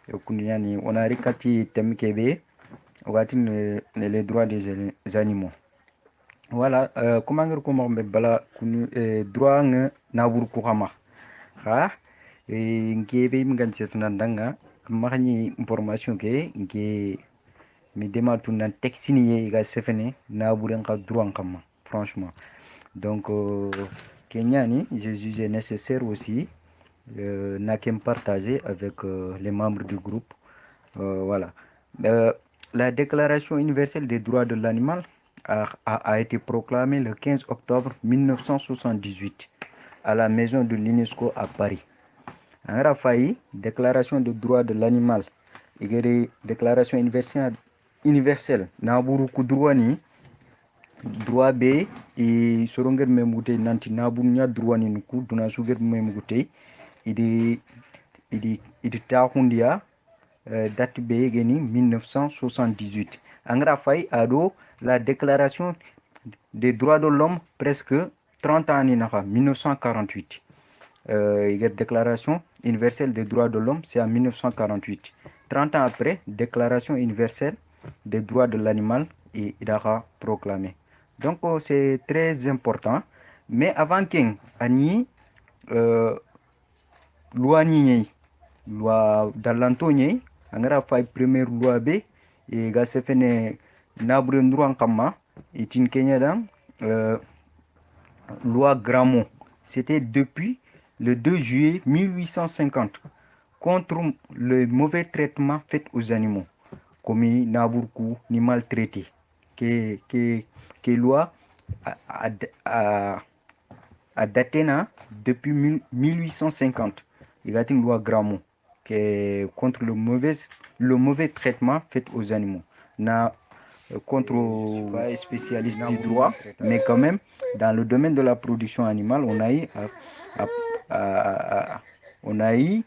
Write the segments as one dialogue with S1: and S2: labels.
S1: On a rikati temkebe, les droits des animaux. Voilà, comment dire comment bala kunu droit nga nabur kuhama. Ha, ngebe mgan setundanga, kamani information ke nge mi dema tunan texini ye ga sefene naburen ka droit kama, franchement. Donc, Kenya, je jugeais nécessaire aussi n'a qu'à partager avec les membres du groupe. Voilà. Euh, la Déclaration universelle des droits de l'animal a été proclamée le 15 octobre 1978 à la maison de l'UNESCO à Paris. En Rafaï, Déclaration des droits de l'animal, et Déclaration universelle, Naburu Kudrouani, droit be e soronger memute nanti nabunya droit ni nuku duna suger memute idi idi ta hundia date be geni 1978 angra fay ado la déclaration des droits de l'homme presque 30 ans ni naka 1948 la déclaration universelle des droits de l'homme c'est en 1948 30 ans après déclaration universelle des droits de l'animal et il a proclamé. Donc c'est très important. Mais avant qu'il y ait loi ni loi dalanto ni angara fay première loi b et ga sefene nabre ndruan kama itin Kenya dan loi Gramo. C'était depuis le 2 juillet 1850 contre le mauvais traitement fait aux animaux, comme Naburku ni maltraité, que loi a daté depuis 1850. Il y a une loi Gramo qui est contre le mauvais traitement fait aux animaux. Contre, je suis pas spécialiste du droit, mais quand même, dans le domaine de la production animale, on a eu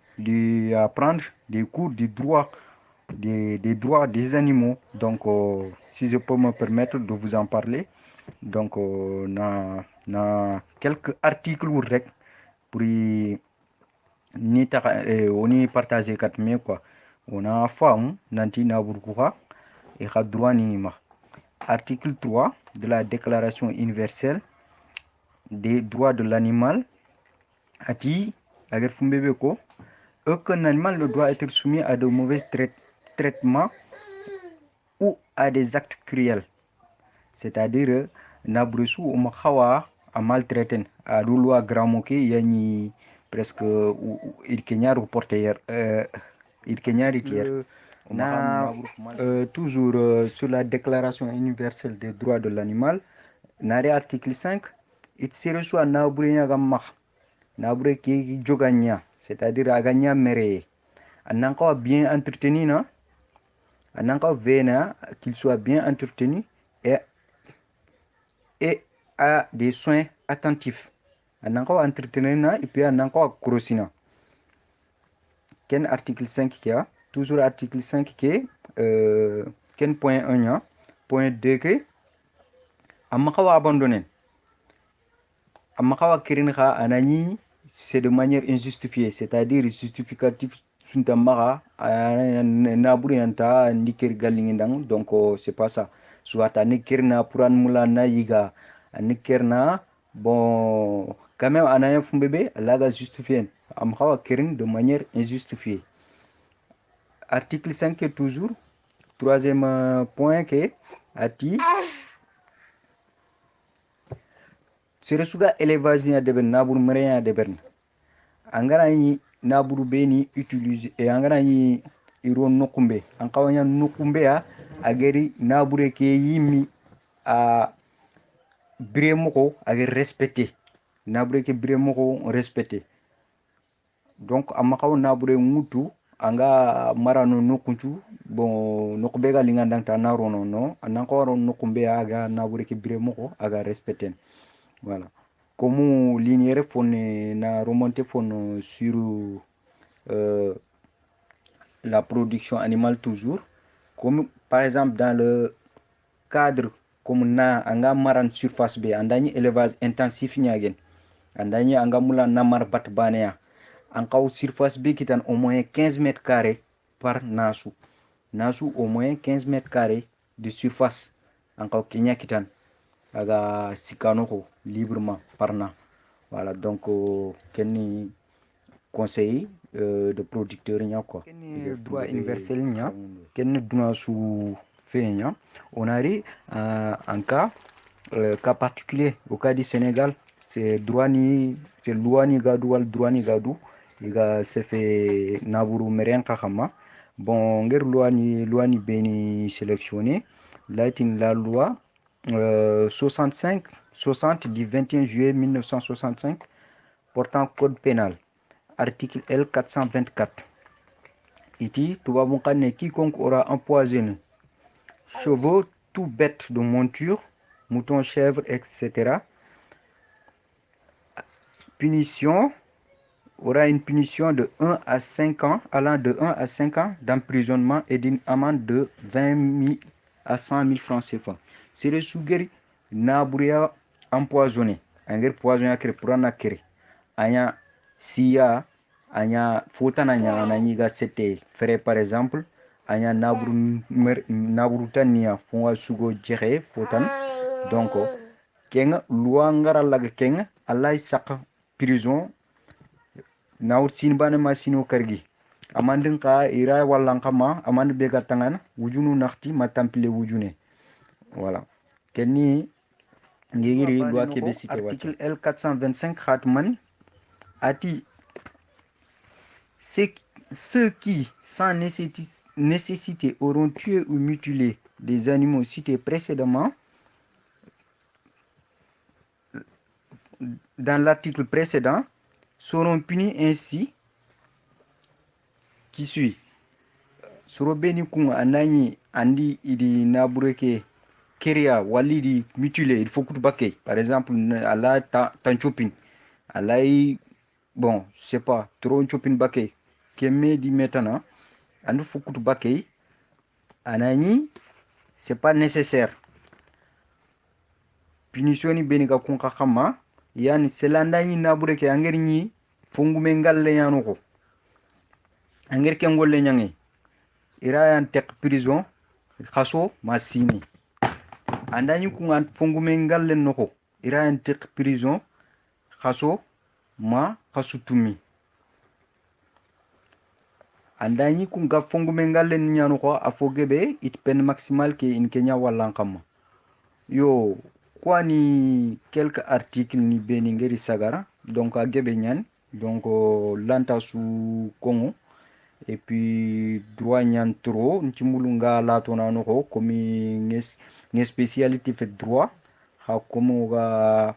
S1: à prendre des cours de droit, des droits des animaux. Donc, si je peux me permettre de vous en parler, donc, na quelques articles pour on y partager quatre mais quoi. On a femme nanti na burkuha et droit ni Article 3 de la Déclaration universelle des droits de l'animal a dit, aucun animal ne doit être soumis à de mauvais traitements ou à des actes cruels. C'est-à-dire, nabrusu umakawa a maltraité a loi gramoke yani presque il kenya reporter il kenya retier toujours sur la déclaration universelle des droits de l'animal nare article 5 it seresu a naburenya gamma nabure ki joganya c'est-à-dire aganya mere ananka bien entretenu na ananka vena qu'il soit bien entretenu et à des soins attentifs. Ananko entretenir et puis ananko crossina. Quel article 5 qui a toujours article 5 qui est quel point 1 point 2 que amakawa abandonné. Amakawa kirinha anani c'est de manière injustifiée, c'est-à-dire justificatif suntamara naburi anta niker galingindang donc c'est pas ça. Soit anikirna puran mulana yiga anikerna bon quand même anaya fumbebe laga justifié amkawa kirin de manière injustifiée. Article 5 est toujours troisième point que ati seresuga élevage ya deben nabur mere ya deben angara yi naburu beni utiliser et angara yi iro nokumbe ankawanya nokumbe ya ageri nabure ke yimi a bremoko ageri respecté nabure ke bremoko respecté donc amakaw nabure ngutu anga marano nokunchu bon nokbe ga linga ndanta narono no ananko nokumbe aga nabure ke bremoko aga respecté voilà. Comme l'ignoré na remonté sur la production animale toujours. Comme par exemple dans le cadre comme na anga maran surface B, andani élevage intensif nyagen. Andani anga mula namar bat banea. Anga surface B qui est au moins 15 mètres carrés. par nasu. Nasu au moins 15 mètres carrés de surface. Encore Kenya kitan. Aga sikano librement par na. Voilà, donc quel conseil de producteur nya quoi. Quel droit universel nya. Quel droit sous fait nya. On arrive en cas particulier au cas du Sénégal, c'est loi ni gadou wal droit ni gadou. Iga se fait naburu meren kakama. Bon, ngir loi ni beni sélectionné. Là, la loi 60 du 21 juillet 1965 portant code pénal. Article L 424. Ici, quiconque aura empoisonné chevaux, tout bête de monture, moutons, chèvres, etc. Punition aura une punition de 1 à 5 ans, allant de 1 à 5 ans d'emprisonnement et d'une amende de 20 000 à 100 000 francs CFA. C'est le sougeri naburia empoisonné. Anger poisonné kere purana kere. Anya siya, anya fotan anya ananiga c'était frais par exemple. Anya naburu tania fonga sugo jere fotan. Donc kenga loi ngara laga kenga alay saka prison nawut sin bana masino kargi amandin ka ira wallan kama amand be ga tangana wujunu nakti matampile wujune voilà kenni ngiri loi kebe cité article L 425 khatman ati ceux qui sans nécessité auront tué ou mutilé des animaux cités précédemment dans l'article précédent seront punis ainsi qui suit. Sorobeni kun anani andi idi nabureke keria wali di mutilé il faut que par exemple ala tanchopin alai bon c'est pas trop chopin bake kemme di metana andu fukutu bake anani c'est pas nécessaire punition ni beni ga kun khama yani selandani nabureke anger ni fongume ngalle yanoko anger ke ngolle nyange irayan tek prison khaso masini andani kungan fongume ngalle noko irayan tek prison khaso ma khasutumi andani kunga fongume ngalle nyano ko afogebe it peine maximale ke in Kenya wallan kama yo kwani quelques articles ni beni ngeri sagara donc agebe nyan donc lanta su kongo et puis droit nyan trop ntimulunga la tonano ko komi nges spécialité fait droit ha komo ga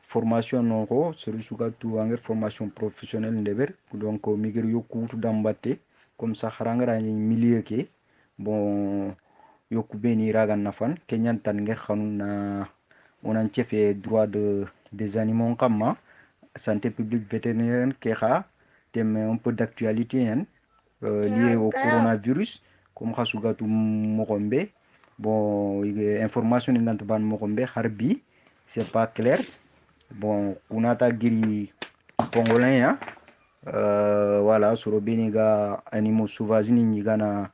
S1: formation non ko seri suka tu anger formation professionnelle ndeber donc migir yokutu dambate comme ça harangara ni milieu ke bon yoku beni raga nafan kenyan tan nger xanuna onan fait droit des animaux kama santé publique vétérinaire ke xa tem un peu d'actualité hein, lié au coronavirus comme khasugatu mokombe bon information ni ban mokombe harbi c'est pas clair bon kunata giri congolais hein, voilà soro beniga animaux sauvages ni nyigana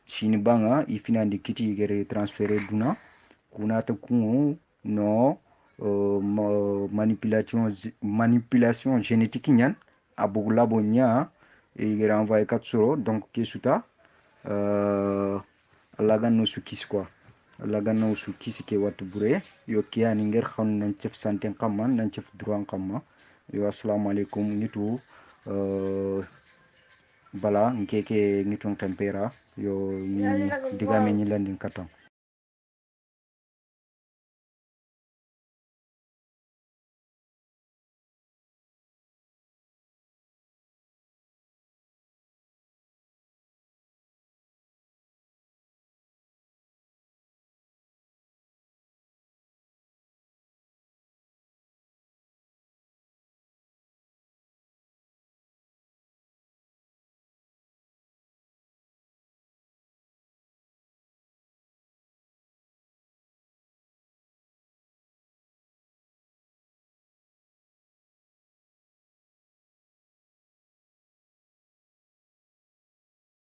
S1: shinibanga ifinandi kiti gere transféré duna kunata kungu no manipulation génétique nyan abugulabo nya igere envoyé katsuro donc kesuta alagan no sukis quoi alagan no sukis ke watu bure yo kiani nger khon nan chef santé kamma nan chef droit kamma yo assalamu alaikum nitu bala nkeke nitun tempera yo ni digame ni landin katam